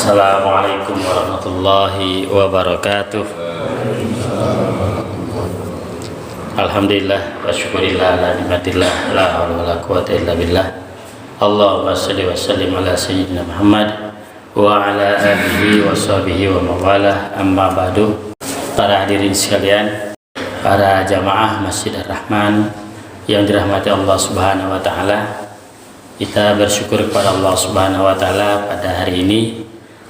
Assalamualaikum warahmatullahi wabarakatuh. Alhamdulillah wa syukurillah ala nikmatillah la haula wala quwata illa billah. Allahumma shalli wa sallim ala sayyidina Muhammad wa ala alihi wa sahbihi wa mawalah. Amma ba'du. Para hadirin sekalian, para jamaah Masjid Ar-Rahman yang dirahmati Allah Subhanahu wa taala, kita bersyukur kepada Allah Subhanahu wa taala pada hari ini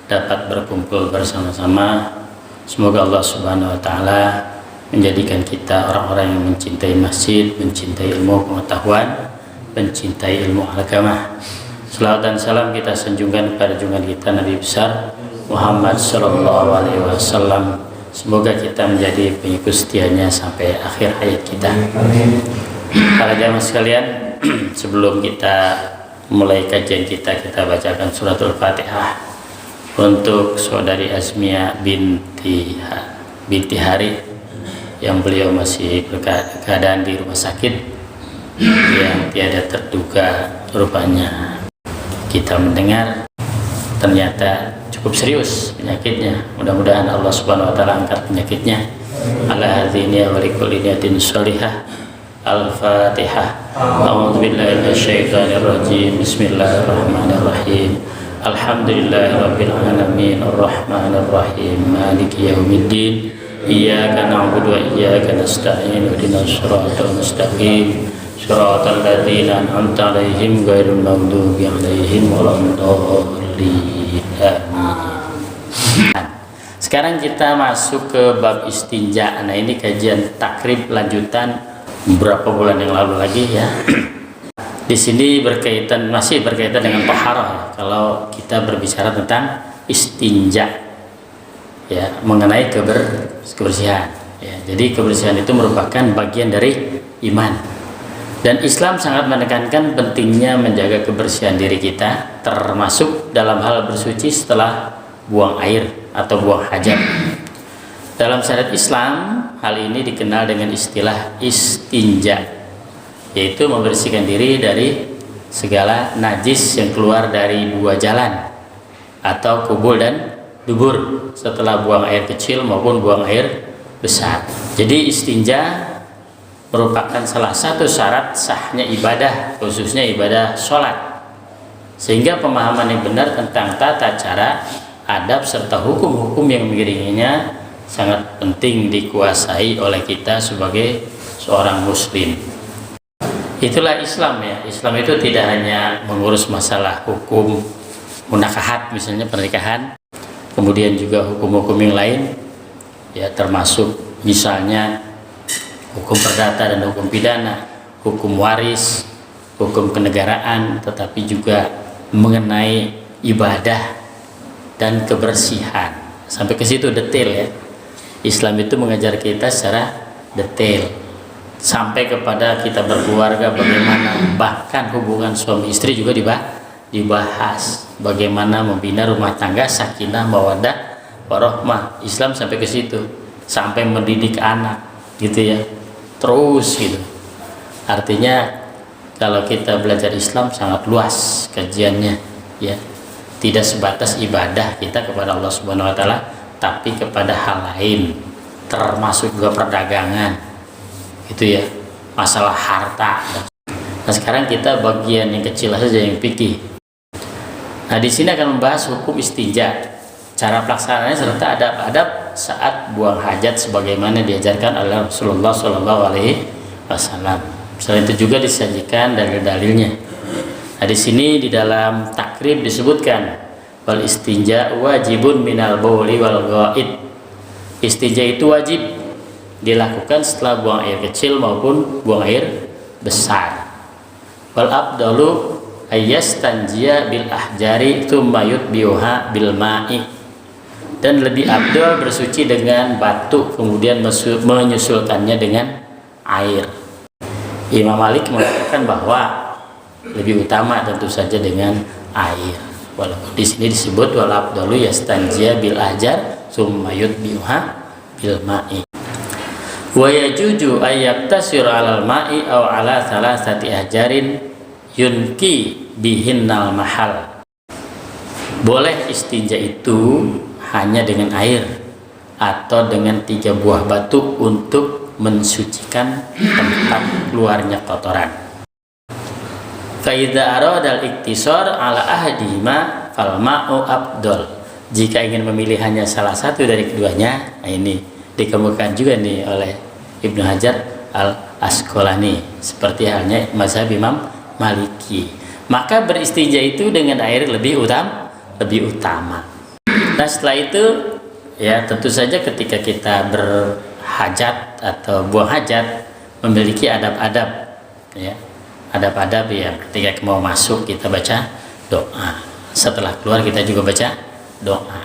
dapat berkumpul bersama-sama. Semoga Allah Subhanahu wa taala menjadikan kita orang-orang yang mencintai masjid, mencintai ilmu pengetahuan, mencintai ilmu agama. Selawat dan salam kita sanjungkan kepada junjungan kita Nabi besar Muhammad sallallahu alaihi wasallam. Semoga kita menjadi pengikut setianya sampai akhir hayat kita. Para jamaah sekalian, sebelum kita mulai kajian kita bacakan suratul Fatihah untuk saudari Azmia binti Hari yang beliau masih berkeadaan di rumah sakit yang tiada terduga. Rupanya kita mendengar ternyata cukup serius penyakitnya. Mudah-mudahan Allah Subhanahu wa taala angkat penyakitnya. Ala hadzini wa likulli niyatin sholihah. Al-Fatihah. A'udzu billahi minasyaitonir rajim. Bismillahirrahmanirrahim. Alhamdulillahirabbil alamin arrahmanir rahim maliki yaumiddin. Iyyaka na'budu wa iyyaka nasta'in. Ihdinas siratal mustaqim. Siratal ladzina an'amta 'alaihim ghairil maghdubi 'alaihim waladdallin. Amin. Sekarang kita masuk ke bab istinja. Nah, ini kajian takrib lanjutan beberapa bulan yang lalu lagi ya. Di sini masih berkaitan dengan taharah. Kalau kita berbicara tentang istinja ya, mengenai kebersihan ya. Jadi kebersihan itu merupakan bagian dari iman. Dan Islam sangat menekankan pentingnya menjaga kebersihan diri kita, termasuk dalam hal bersuci setelah buang air atau buang hajat. Dalam syariat Islam, hal ini dikenal dengan istilah istinja, yaitu membersihkan diri dari segala najis yang keluar dari dua jalan atau kubul dan dubur setelah buang air kecil maupun buang air besar. Jadi istinja merupakan salah satu syarat sahnya ibadah, khususnya ibadah sholat. Sehingga pemahaman yang benar tentang tata cara, adab serta hukum-hukum yang mengiringinya sangat penting dikuasai oleh kita sebagai seorang muslim. Itulah Islam ya. Islam itu tidak hanya mengurus masalah hukum munakahat, misalnya pernikahan, kemudian juga hukum-hukum yang lain ya, termasuk misalnya hukum perdata dan hukum pidana, hukum waris, hukum kenegaraan, tetapi juga mengenai ibadah dan kebersihan. Sampai ke situ detail ya. Islam itu mengajar kita secara detail sampai kepada kita berkeluarga bagaimana, bahkan hubungan suami istri juga dibahas, bagaimana membina rumah tangga sakinah mawaddah warahmah. Islam sampai ke situ, sampai mendidik anak gitu ya, terus gitu. Artinya kalau kita belajar Islam sangat luas kajiannya ya, tidak sebatas ibadah kita kepada Allah Subhanahu wa taala, tapi kepada hal lain, termasuk juga perdagangan gitu ya, masalah harta. Nah, sekarang kita bagian yang kecil saja, yang fikih. Nah, di sini akan membahas hukum istinja, cara pelaksanaannya serta adab-adab saat buang hajat sebagaimana diajarkan oleh Rasulullah Shallallahu alaihi wasallam. Selain itu juga disajikan dalil-dalilnya. Nah, di sini di dalam takrib disebutkan wal istinja wajibun minal bauli wal ghaid. Istinja itu wajib dilakukan setelah buang air kecil maupun buang air besar. Wal abdalu ayyastanjiya bil ahjari tsumma yutbiha bil ma'i. Dan lebih abdul bersuci dengan batu kemudian menyusulkannya dengan air. Imam Malik mengatakan bahwa lebih utama tentu saja dengan air. Walaupun di sini disebut wal afdalu yastanjiya bil ahjar summa yutbiha bil ma'i. Wa yajuju ayyaktasir 'alal ma'i aw 'ala thalathati ahjarin yunki bihinnal mahal. Boleh istinja itu hanya dengan air atau dengan 3 buah batu untuk mensucikan tempat keluarnya kotoran. Fa idza arada al-iktisar ala ahadihima fal ma'u afdal. Jika ingin memilih hanya salah satu dari keduanya, nah ini dikemukakan juga nih oleh Ibnu Hajar Al-Asqalani seperti halnya mazhab Imam Maliki. Maka beristinja itu dengan air lebih utama. Nah, setelah itu ya tentu saja ketika kita berhajat atau buang hajat memiliki adab-adab ya. Adab-adab yang ketika mau masuk kita baca doa. Setelah keluar kita juga baca doa.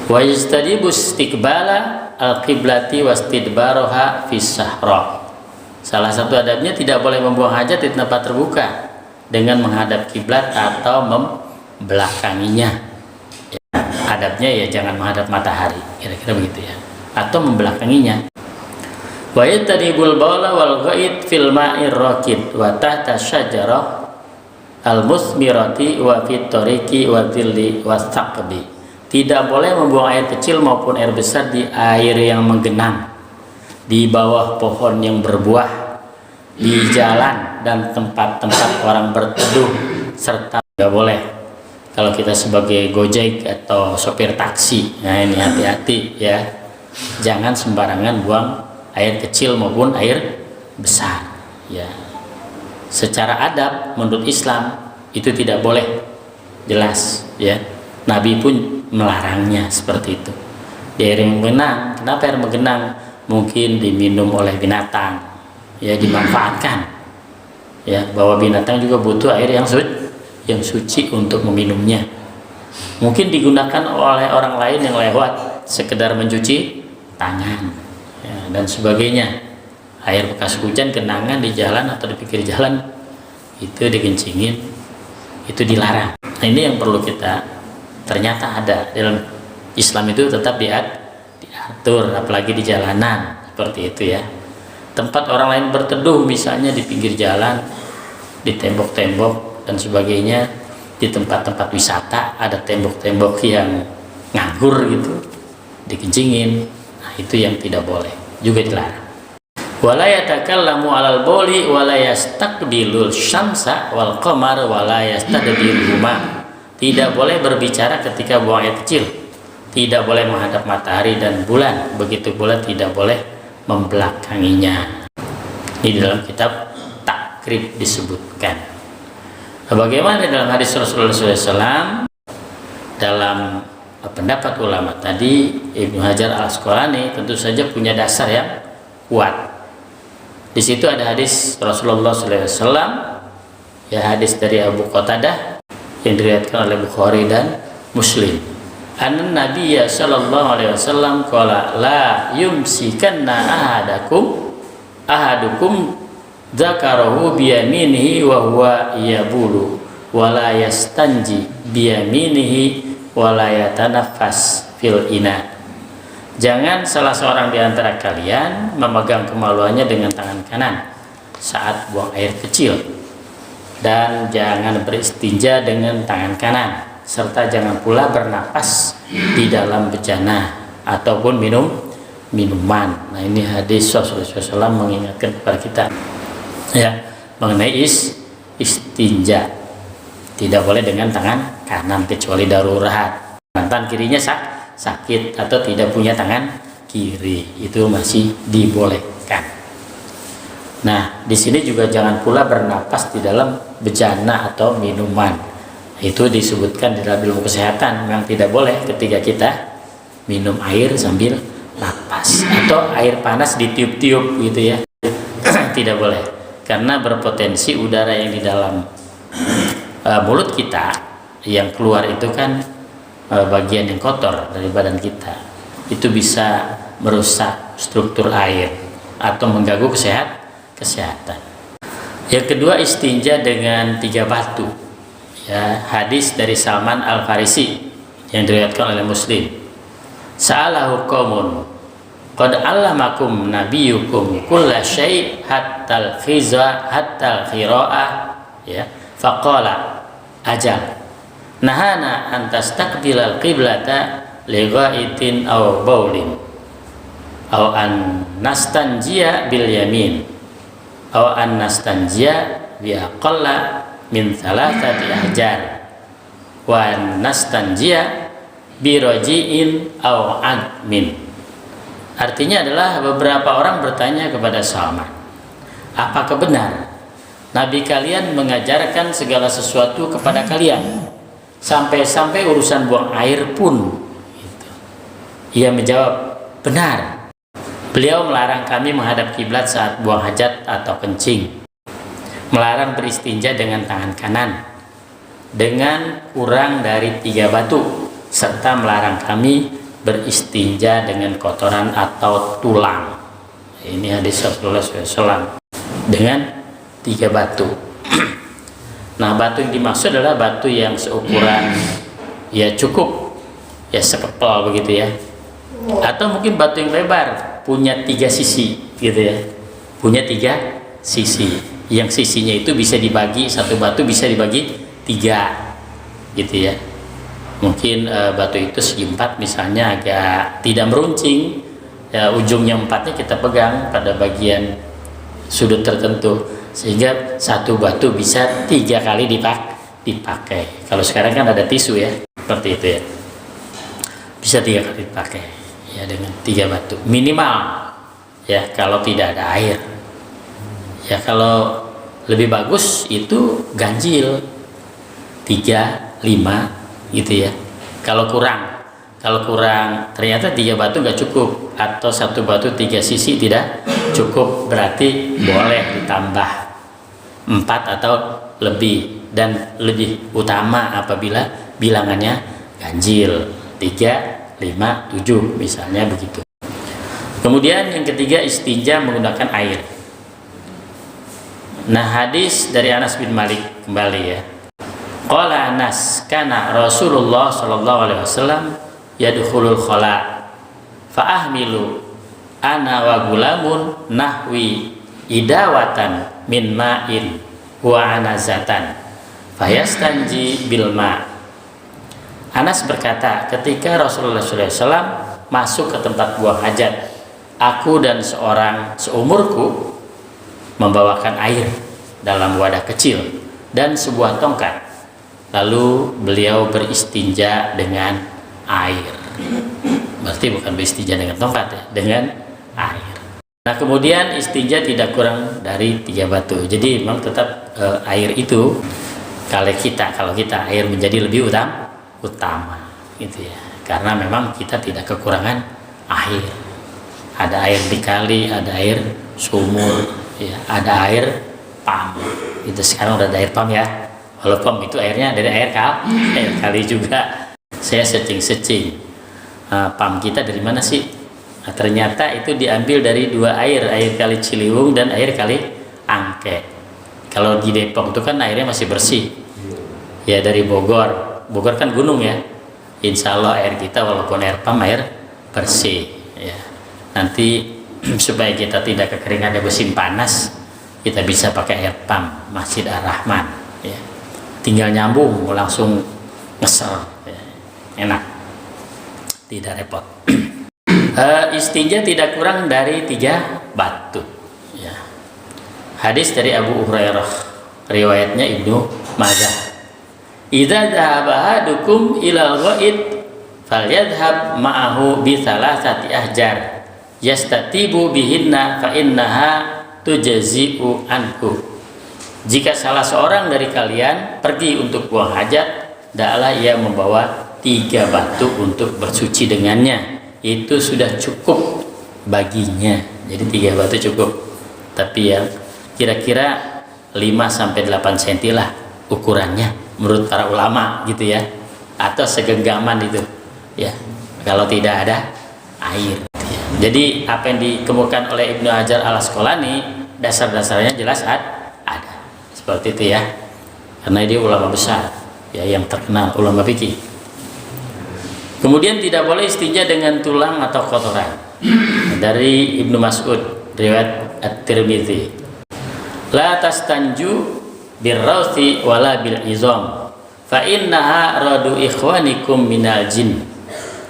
Wa yastadibu istiqbala al-qiblati wastidbaroha fis sahra. Salah satu adabnya tidak boleh membuang hajat di tempat terbuka dengan menghadap kiblat atau membelakanginya. Ya, adabnya ya jangan menghadap matahari, kira-kira begitu ya. Atau membelakanginya. Wa yatadibul bawla wal ghaid fil ma'ir raqid wa tahta syajarah al-musmirati wa fit tariqi wa dhilli was-saqbi. Tidak boleh membuang air kecil maupun air besar di air yang menggenang, di bawah pohon yang berbuah, di jalan dan tempat-tempat orang berteduh, serta tidak boleh kalau kita sebagai gojek atau sopir taksi. Nah ini hati-hati ya, jangan sembarangan buang air kecil maupun air besar ya. Secara adab menurut Islam itu tidak boleh, jelas ya. Nabi pun melarangnya seperti itu. Di air yang menggenang, kenapa air menggenang? Mungkin diminum oleh binatang ya, dimanfaatkan ya, bahwa binatang juga butuh air yang suci untuk meminumnya. Mungkin digunakan oleh orang lain yang lewat sekedar mencuci tangan ya, dan sebagainya. Air bekas hujan genangan di jalan atau di pinggir jalan itu dikencingin, itu dilarang. Nah ini yang perlu kita, ternyata ada dalam Islam itu tetap diatur, apalagi di jalanan seperti itu ya. Tempat orang lain berteduh misalnya di pinggir jalan, di tembok-tembok dan sebagainya, di tempat-tempat wisata ada tembok-tembok yang nganggur gitu, dikencingin. Nah itu yang tidak boleh, juga dilarang. Wala yatakallamu 'alal bauli wala yastaqbilul syamsa wal qamar wala yastadbiruhuma. Tidak boleh berbicara ketika buang air kecil, tidak boleh menghadap matahari dan bulan, begitu pula tidak boleh membelakanginya. Ini dalam kitab Takrib disebutkan. Nah, bagaimana dalam hadis Rasulullah SAW? Dalam pendapat ulama tadi, Ibnu Hajar Al-Asqalani tentu saja punya dasar yang kuat. Di situ ada hadis Rasulullah SAW, ya hadis dari Abu Qatadah yang diriwayatkan oleh Bukhari dan Muslim. An Nabiyya sallallahu alaihi wasallam qala la yumsikanna ahadukum dzakarahu bi yaminihi wa huwa yabulu wa la yastanji bi yaminihi wa la yatanaffas fil ina. Jangan salah seorang di antara kalian memegang kemaluannya dengan tangan kanan saat buang air kecil, dan jangan beristinja dengan tangan kanan, serta jangan pula bernapas di dalam bejana ataupun minuman. Nah ini hadis Rasulullah SAW mengingatkan kepada kita ya mengenai istinja. Tidak boleh dengan tangan kanan kecuali darurat. Tangan kirinya sakit atau tidak punya tangan kiri, itu masih dibolehkan. Nah di sini juga jangan pula bernapas di dalam bejana atau minuman. Itu disebutkan di dalam ilmu kesehatan memang tidak boleh ketika kita minum air sambil napas atau air panas ditiup-tiup gitu ya. Tidak boleh, karena berpotensi udara yang di dalam mulut kita yang keluar itu kan bagian yang kotor dari badan kita, itu bisa merusak struktur air atau mengganggu kesehatan. Yang kedua, istinja dengan 3 batu. Ya, hadis dari Salman Al-Farisi yang diriwayatkan oleh Muslim. Sa'alahu qaumun qad allamakum nabiyyukum kulla syai' hatta al-khiza hatta al-qira'ah ya faqala ajal. nahana an tastaqbilal qiblata li ghaitin aw baulin aw an nastanjiya bil yamin aw an nastanjiya bi aqalla min thalathati ahjar wa an nastanjiya bi raji'in aw admin. Artinya adalah beberapa orang bertanya kepada Salman, apakah benar Nabi kalian mengajarkan segala sesuatu kepada kalian sampai-sampai urusan buang air pun gitu. Ia menjawab, benar. Beliau melarang kami menghadap kiblat saat buang hajat atau kencing, melarang beristinja dengan tangan kanan dengan kurang dari 3 batu, serta melarang kami beristinja dengan kotoran atau tulang. Ini hadis Rasulullah SAW dengan 3 batu. Nah, batu yang dimaksud adalah batu yang seukuran ya cukup ya sekepal begitu ya, atau mungkin batu yang lebar punya 3 sisi gitu ya, punya 3 sisi, yang sisinya itu bisa dibagi, satu batu bisa dibagi 3 gitu ya. Mungkin batu itu segi 4 misalnya agak tidak meruncing ya, ujungnya 4-nya kita pegang pada bagian sudut tertentu, sehingga satu batu bisa 3 kali dipakai. Kalau sekarang kan ada tisu ya, seperti itu ya, bisa 3 kali dipakai ya, dengan 3 batu minimal ya, kalau tidak ada air ya. Kalau lebih bagus itu ganjil 3, 5 gitu ya. Kalau kurang ternyata 3 batu nggak cukup, atau satu batu 3 sisi tidak cukup, berarti boleh ditambah 4 atau lebih, dan lebih utama apabila bilangannya ganjil 3, 5, 7 misalnya begitu. Kemudian yang ketiga, istinja menggunakan air. Nah, hadis dari Anas bin Malik kembali ya. Qala Anas, kana Rasulullah sallallahu alaihi wasallam yadkhulul khala fa ahmilu ana wa gulamun nahwi idawatan min ma'in wa anazatan fayastanji bil ma'. Anas berkata, ketika Rasulullah SAW masuk ke tempat buang hajat, aku dan seorang seumurku membawakan air dalam wadah kecil dan sebuah tongkat. Lalu beliau beristinja dengan air. Berarti bukan beristinja dengan tongkat ya, dengan air. Nah, kemudian istinja tidak kurang dari 3 batu. Jadi memang tetap air itu kalau kita air menjadi lebih utama gitu ya. Karena memang kita tidak kekurangan air. Ada air di kali, ada air sumur, ya, ada air pam. Itu sekarang udah ada air pam ya. Kalau pam itu airnya dari air kali juga. Saya searching. Pam kita dari mana sih? Nah, ternyata itu diambil dari 2 air kali Ciliwung dan air kali Angke. Kalau di Depok itu kan airnya masih bersih. Ya, dari Bogor kan gunung ya. Insya Allah air kita walaupun air pam, air bersih ya. Nanti supaya kita tidak kekeringan dan musim panas, kita bisa pakai air pam Masjid Ar-Rahman ya. Tinggal nyambung langsung ngeser ya. Enak, tidak repot. Istinja tidak kurang dari 3 batu ya. Hadis dari Abu Hurairah, riwayatnya Ibnu Majah. Idza dhahaba ahadukum ilal ghaid falyadhhab ma'ahu bi thalathati ahjar yastatibu bihinna fa innaha tujzi'u anhu. Jika salah seorang dari kalian pergi untuk buang hajat, hendaklah ia membawa 3 batu untuk bersuci dengannya. Itu sudah cukup baginya. Jadi 3 batu cukup. Tapi ya kira-kira 5-8 cm lah ukurannya menurut para ulama gitu ya, atau segenggaman itu ya, kalau tidak ada air gitu ya. Jadi apa yang dikemukakan oleh Ibnu Hajar Al-Asqalani, dasar-dasarnya jelas ada seperti itu ya, karena dia ulama besar ya, yang terkenal ulama fikih. Kemudian tidak boleh istinja dengan tulang atau kotoran. Dari Ibnu Mas'ud, riwayat At-Tirmidzi, la tastanju birrauthi wala bil izam fa innaha radu ikhwanikum minal jin.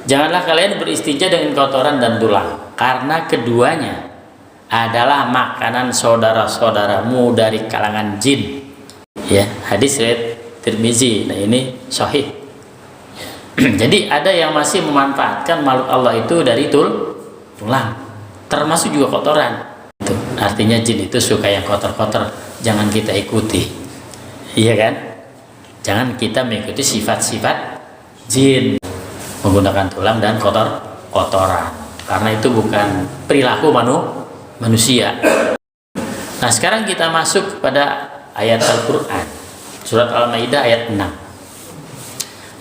Janganlah kalian beristinja dengan kotoran dan tulang, karena keduanya adalah makanan saudara-saudaramu dari kalangan jin. Ya, hadis riwayat Tirmizi. Nah, ini sahih. Jadi ada yang masih memanfaatkan makhluk Allah itu dari tulang, termasuk juga kotoran. Itu artinya jin itu suka yang kotor-kotor, jangan kita ikuti. Iya kan? Jangan kita mengikuti sifat-sifat jin, menggunakan tulang dan kotoran, karena itu bukan perilaku manusia. Nah, sekarang kita masuk kepada ayat Al-Quran, surat Al-Maidah ayat 6.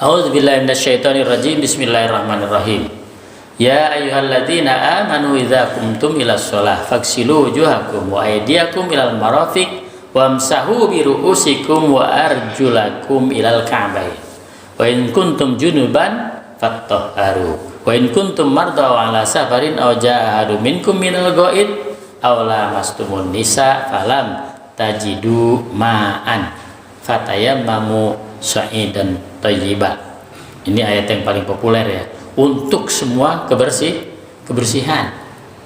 A'udzubillahi minasyaitonirrajim. Bismillahirrahmanirrahim. Ya ayyuhalladzina amanu idza qumtum ilas shalah faghsilu wujuhakum wa aydiyakum ilal marafiq wamsahu bi ru'usikum wa arjulakum ilal ka'bayn wa in kuntum junuban fattahharu wa in kuntum marda ala safarin aw jaa ahadun minkum minal ghaid aw lamastumun nisa falam tajidu ma'an fatayammamu sa'idan thayyiba. Ini ayat yang paling populer ya, untuk semua kebersihan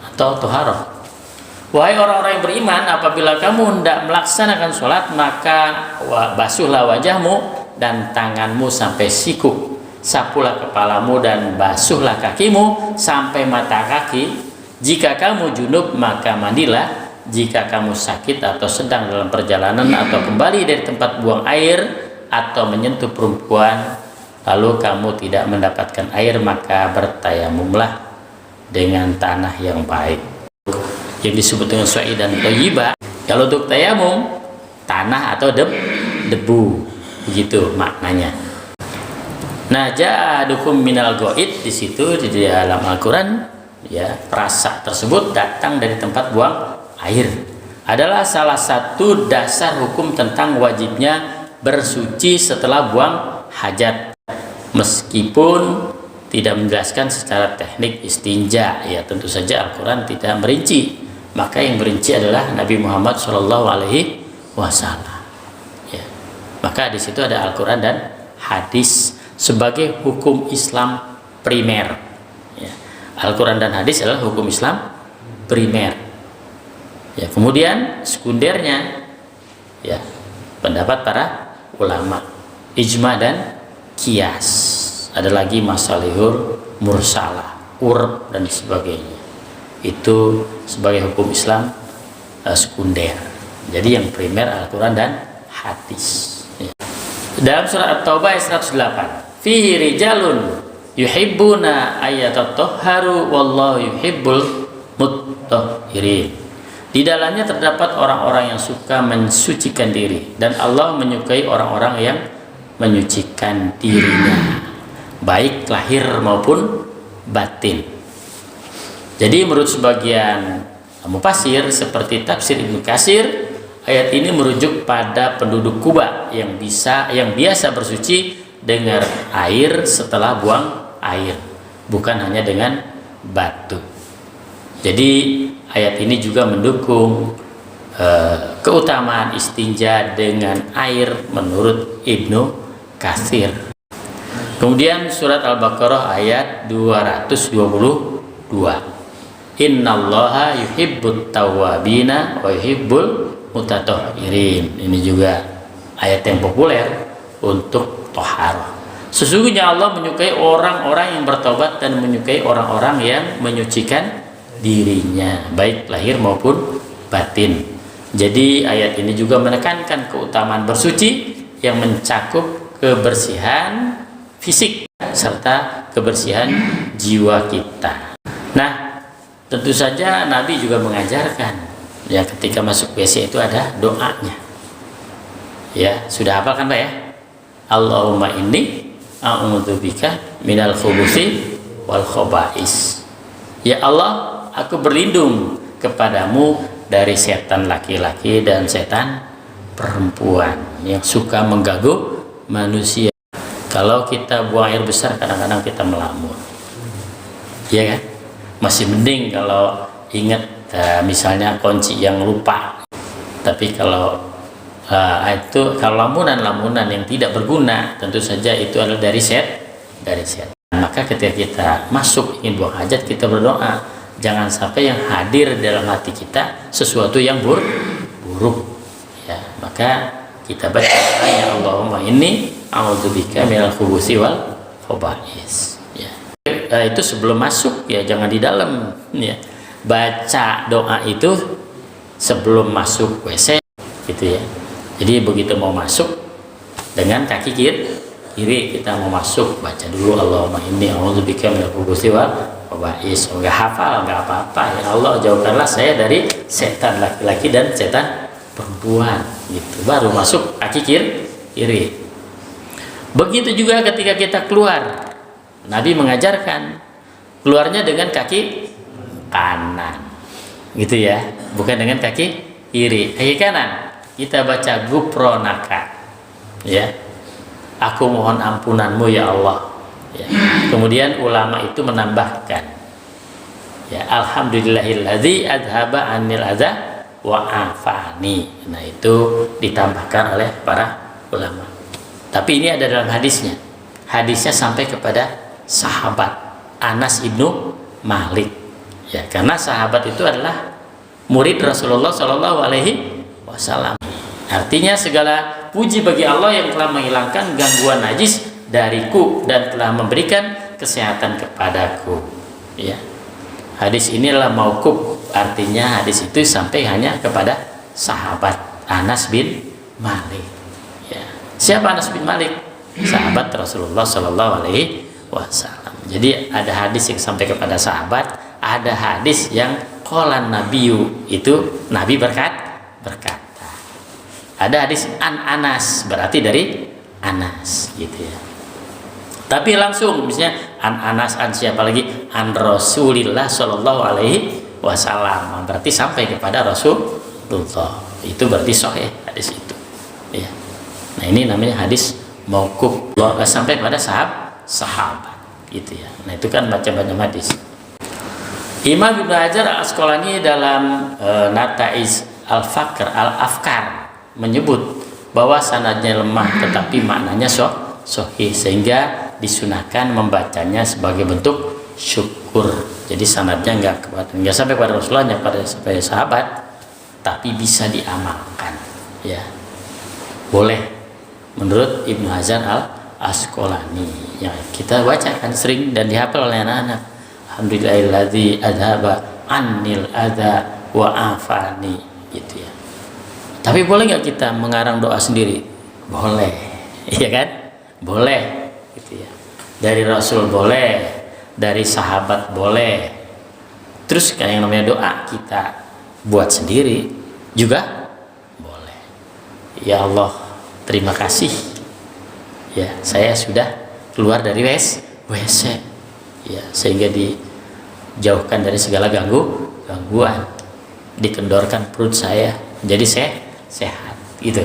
atau toharoh. Wahai orang-orang yang beriman, apabila kamu hendak melaksanakan sholat, maka basuhlah wajahmu dan tanganmu sampai siku, sapulah kepalamu dan basuhlah kakimu sampai mata kaki. Jika kamu junub, maka mandilah. Jika kamu sakit atau sedang dalam perjalanan atau kembali dari tempat buang air atau menyentuh perempuan, lalu kamu tidak mendapatkan air, maka bertayamumlah dengan tanah yang baik, yang disebut dengan su'i dan thayyibah. Kalau untuk tayamum, tanah atau debu, begitu maknanya. Nah, ja'adukum minal ghaid, di situ di dalam Al-Quran ya, rasa tersebut datang dari tempat buang air adalah salah satu dasar hukum tentang wajibnya bersuci setelah buang hajat, meskipun tidak menjelaskan secara teknik istinja. Ya, tentu saja Al-Quran tidak merinci, maka yang merinci adalah Nabi Muhammad SAW. Ya. Maka di situ ada Al-Quran dan hadis sebagai hukum Islam primer. Ya. Al-Quran dan hadis adalah hukum Islam primer. Ya, kemudian sekundernya ya, pendapat para ulama, ijma dan kias. Ada lagi masalihul mursalah, urb dan sebagainya. Itu sebagai hukum Islam sekunder. Jadi yang primer Al-Quran dan hadis. Ya. Dalam surah At-Taubah ayat 108, fihi rijalun yuhibbuna ayatatahharu wallahu yuhibbul mutahhirin. Di dalamnya terdapat orang-orang yang suka mensucikan diri, dan Allah menyukai orang-orang yang menyucikan dirinya, baik lahir maupun batin. Jadi menurut sebagian mufassir seperti tafsir Ibnu Katsir, ayat ini merujuk pada penduduk Kuba yang biasa bersuci dengan air setelah buang air, bukan hanya dengan batu. Jadi ayat ini juga mendukung keutamaan istinja dengan air menurut Ibnu Katsir. Kemudian surat Al-Baqarah ayat 222. Innallaha yuhibbut tawwabina wa yuhibbul mutatahhirin. Ini juga ayat yang populer untuk thaharah. Sesungguhnya Allah menyukai orang-orang yang bertobat dan menyukai orang-orang yang menyucikan dirinya, baik lahir maupun batin. Jadi ayat ini juga menekankan keutamaan bersuci yang mencakup kebersihan fisik serta kebersihan jiwa kita. Nah, tentu saja Nabi juga mengajarkan ya, ketika masuk WC itu ada doanya. Ya, sudah hafal kan Pak ya? Allahumma inni a'udzubika minal khubuthi wal khaba'is. Ya Allah, aku berlindung kepadamu dari setan laki-laki dan setan perempuan yang suka mengganggu manusia. Kalau kita buang air besar, kadang-kadang kita melamun, ya kan? Masih mending kalau ingat misalnya kunci yang lupa. Tapi kalau Itu kalau lamunan yang tidak berguna, tentu saja itu adalah dari setan. Maka ketika kita masuk ingin buang hajat, kita berdoa, jangan sampai yang hadir dalam hati kita sesuatu yang buruk. Ya, maka kita baca ya Allahumma inni a'udzubika minal khubuthi wal khaba'is. Ya. Itu sebelum masuk ya, jangan di dalam ya. Baca doa itu sebelum masuk WC gitu ya. Jadi begitu mau masuk dengan kaki kiri kita mau masuk, baca dulu Allahumma inni a'udzubika minal khubuthi wal khaba'is. Enggak hafal, enggak apa-apa ya Allah, jauhkanlah saya dari setan laki-laki dan setan perempuan gitu. Baru masuk kaki kiri. Begitu juga ketika kita keluar, Nabi mengajarkan keluarnya dengan kaki kanan gitu ya, bukan dengan kaki kiri. Kaki kanan kita baca gufronaka ya, aku mohon ampunanmu ya Allah ya. Kemudian ulama itu menambahkan ya, alhamdulillahilladzi adhaba anil adza wa afani. Nah itu ditambahkan oleh para ulama. Tapi ini ada dalam hadisnya. Hadisnya sampai kepada sahabat Anas ibnu Malik. Ya, karena sahabat itu adalah murid Rasulullah Shallallahu Alaihi Wasallam. Artinya segala puji bagi Allah yang telah menghilangkan gangguan najis dariku dan telah memberikan kesehatan kepadaku. Ya. Hadis inilah mauquf, artinya hadis itu sampai hanya kepada sahabat Anas bin Malik. Ya. Siapa Anas bin Malik? Sahabat Rasulullah Shallallahu Alaihi Wasallam. Jadi ada hadis yang sampai kepada sahabat, ada hadis yang qolan nabiyu, itu Nabi berkata. Ada hadis an Anas, berarti dari Anas gitu ya. Tapi langsung misalnya an Anas, an siapa lagi, an Rasulillah Shallallahu Alaihi Wasallam, berarti sampai kepada Rasulullah, itu berarti sahih hadis itu ya. Nah ini namanya hadis mauquf, sampai kepada sahabat gitu ya. Nah itu kan macam-macam hadis. Imam Ibnu Hajar Al-Asqalani dalam Nataiz Al-Afkar menyebut bahwa sanadnya lemah tetapi maknanya sahih, sehingga disunahkan membacanya sebagai bentuk syukur. Jadi sanadnya enggak sampai pada Rasulullah, pada sahabat, tapi bisa diamalkan ya. Boleh menurut Ibnu Hajar Al-Asqalani yang kita bacakan sering dan dihafal oleh anak-anak. Alhamdulillahilladzi adhaba annil adza wa afani gitu ya. Tapi boleh nggak kita mengarang doa sendiri? Boleh, iya kan? Boleh, gitu ya. Dari Rasul boleh, dari sahabat boleh. Terus kayak yang namanya doa kita buat sendiri juga boleh. Ya Allah, terima kasih. Ya, saya sudah keluar dari WC. Ya, sehingga dijauhkan dari segala gangguan. Dikendorkan perut saya, jadi sehat gitu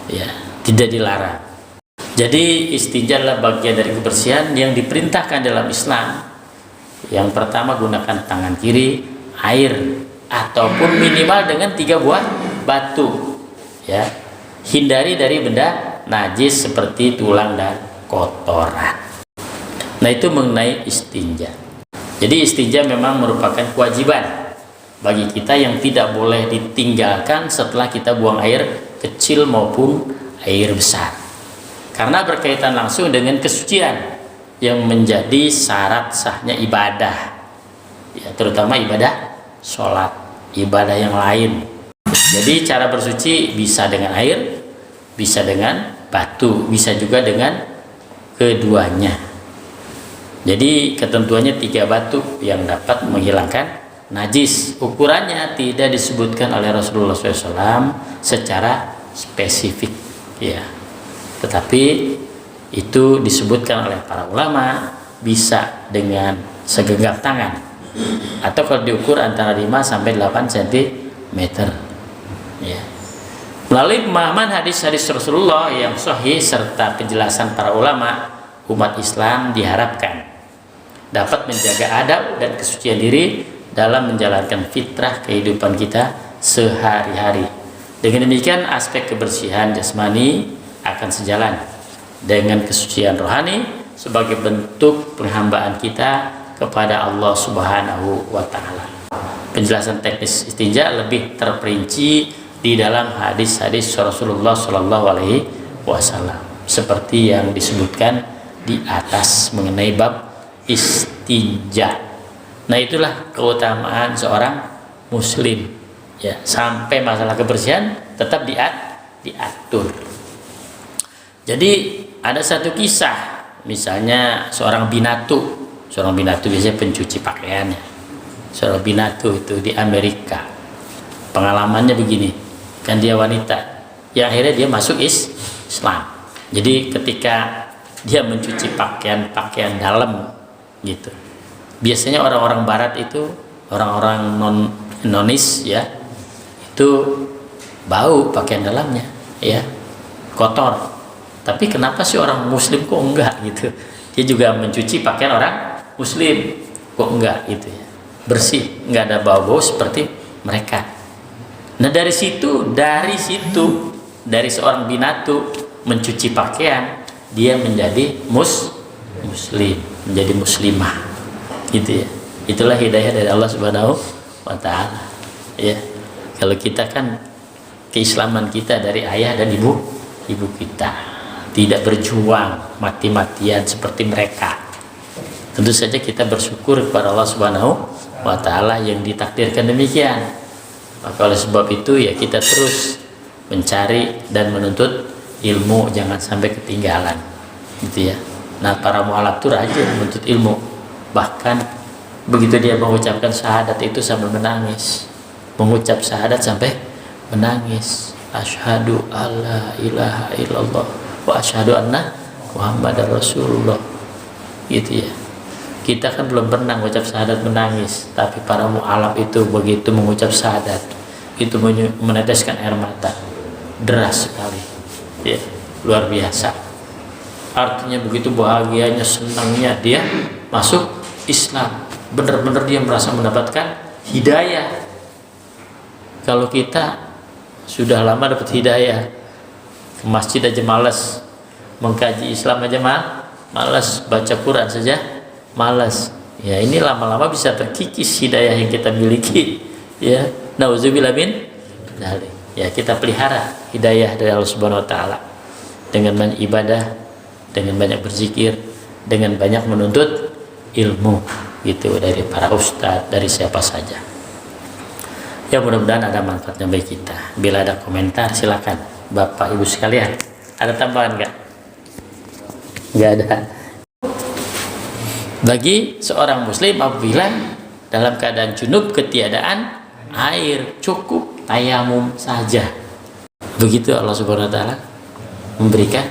ya, tidak dilarang. Jadi istinja adalah bagian dari kebersihan yang diperintahkan dalam Islam. Yang pertama, gunakan tangan kiri air ataupun minimal dengan 3 buah batu ya. Hindari dari benda najis seperti tulang dan kotoran. Nah itu mengenai istinja. Jadi istinja memang merupakan kewajiban bagi kita yang tidak boleh ditinggalkan setelah kita buang air kecil maupun air besar, karena berkaitan langsung dengan kesucian yang menjadi syarat sahnya ibadah ya, terutama ibadah sholat, ibadah yang lain. Jadi cara bersuci bisa dengan air, bisa dengan batu, bisa juga dengan keduanya. Jadi ketentuannya 3 batu yang dapat menghilangkan najis. Ukurannya tidak disebutkan oleh Rasulullah SAW secara spesifik ya, tetapi itu disebutkan oleh para ulama, bisa dengan segenggam tangan atau kalau diukur antara 5 sampai 8 cm ya. Melalui pemahaman hadis-hadis Rasulullah yang sahih serta penjelasan para ulama, umat Islam diharapkan dapat menjaga adab dan kesucian diri dalam menjalankan fitrah kehidupan kita sehari-hari, Dengan demikian aspek kebersihan jasmani akan sejalan dengan kesucian rohani sebagai bentuk penghambaan kita kepada Allah Subhanahu wa taala. Penjelasan teknis istinja lebih terperinci di dalam hadis-hadis Rasulullah Shallallahu alaihi wasallam seperti yang disebutkan di atas mengenai bab istinja. Nah, itulah keutamaan seorang muslim ya, sampai masalah kebersihan tetap diatur. Jadi ada satu kisah, misalnya seorang binatu biasanya pencuci pakaiannya. Seorang binatu itu di Amerika. Pengalamannya begini, kan dia wanita, yang akhirnya dia masuk Islam. Jadi ketika dia mencuci pakaian dalam gitu. Biasanya orang-orang barat itu, orang-orang nonis ya, itu bau pakaian dalamnya ya, kotor. Tapi kenapa sih orang muslim kok enggak gitu? Dia juga mencuci pakaian orang muslim, kok enggak gitu ya, bersih, enggak ada bau-bau seperti mereka. Nah, dari situ dari seorang binatu mencuci pakaian, dia menjadi muslim, menjadi muslimah gitu ya. Itulah hidayah dari Allah Subhanahu wa taala ya. Kalau kita kan keislaman kita dari ayah dan ibu kita, tidak berjuang mati-matian seperti mereka. Tentu saja kita bersyukur kepada Allah Subhanahu wa taala yang ditakdirkan demikian. Maka oleh sebab itu ya kita terus mencari dan menuntut ilmu, jangan sampai ketinggalan gitu ya. Nah, para mualaf itu rajin menuntut ilmu, bahkan begitu dia mengucapkan syahadat itu sampai menangis, mengucap syahadat sampai menangis, asyhadu alla ilaha illallah wa asyhadu anna muhammadar rasulullah gitu ya. Kita kan belum pernah mengucap syahadat menangis, tapi para mualaf itu begitu mengucap syahadat itu meneteskan air mata deras sekali ya, luar biasa. Artinya begitu bahagianya, senangnya dia masuk Islam, benar-benar dia merasa mendapatkan hidayah. Kalau kita sudah lama dapat hidayah, ke masjid aja malas, mengkaji Islam aja malas, baca Quran saja malas ya, ini lama-lama bisa terkikis hidayah yang kita miliki ya. Nauzubillah min dzalik ya. Kita pelihara hidayah dari Allah Subhanahu wa taala dengan banyak ibadah, dengan banyak berzikir, dengan banyak menuntut ilmu gitu dari para ustadz, dari siapa saja ya. Mudah-mudahan ada manfaatnya bagi kita. Bila ada komentar silakan Bapak Ibu sekalian. Ada tambahan nggak? Nggak ada. Bagi seorang muslim apabila dalam keadaan junub, ketiadaan air, cukup tayamum saja. Begitu Allah Subhanahu wa taala memberikan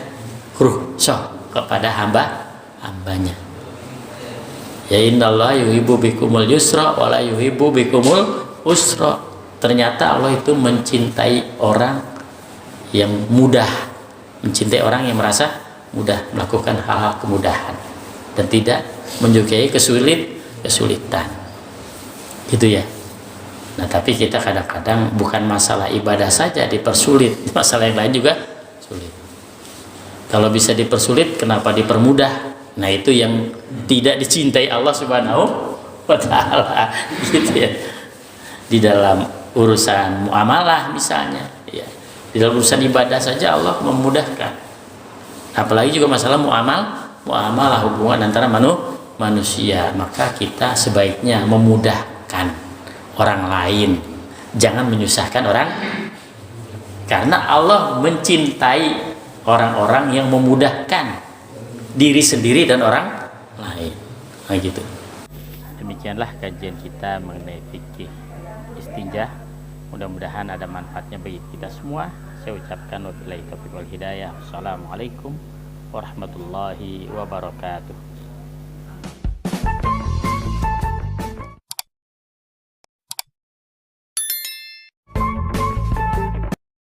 rukhsah kepada hambanya. Ya innallaha yuhibbu bikumul yusra wa la yuhibbu bikumul usra. Ternyata Allah itu mencintai orang yang mudah, mencintai orang yang merasa mudah melakukan hal-hal kemudahan dan tidak menyukai kesulitan gitu ya. Nah, tapi kita kadang-kadang bukan masalah ibadah saja dipersulit, masalah yang lain juga sulit. Kalau bisa dipersulit, kenapa dipermudah? Nah, itu yang tidak dicintai Allah Subhanahu wa taala gitu ya. Di dalam urusan muamalah misalnya ya, di dalam urusan ibadah saja Allah memudahkan, apalagi juga masalah muamalah hubungan antara manusia. Maka kita sebaiknya memudahkan orang lain, jangan menyusahkan orang, karena Allah mencintai orang-orang yang memudahkan diri sendiri dan orang lain. Nah, gitu. Demikianlah kajian kita mengenai fikih istinja. Mudah-mudahan ada manfaatnya bagi kita semua. Saya ucapkan wabillahi taufiq wal hidayah. Assalamualaikum warahmatullahi wabarakatuh.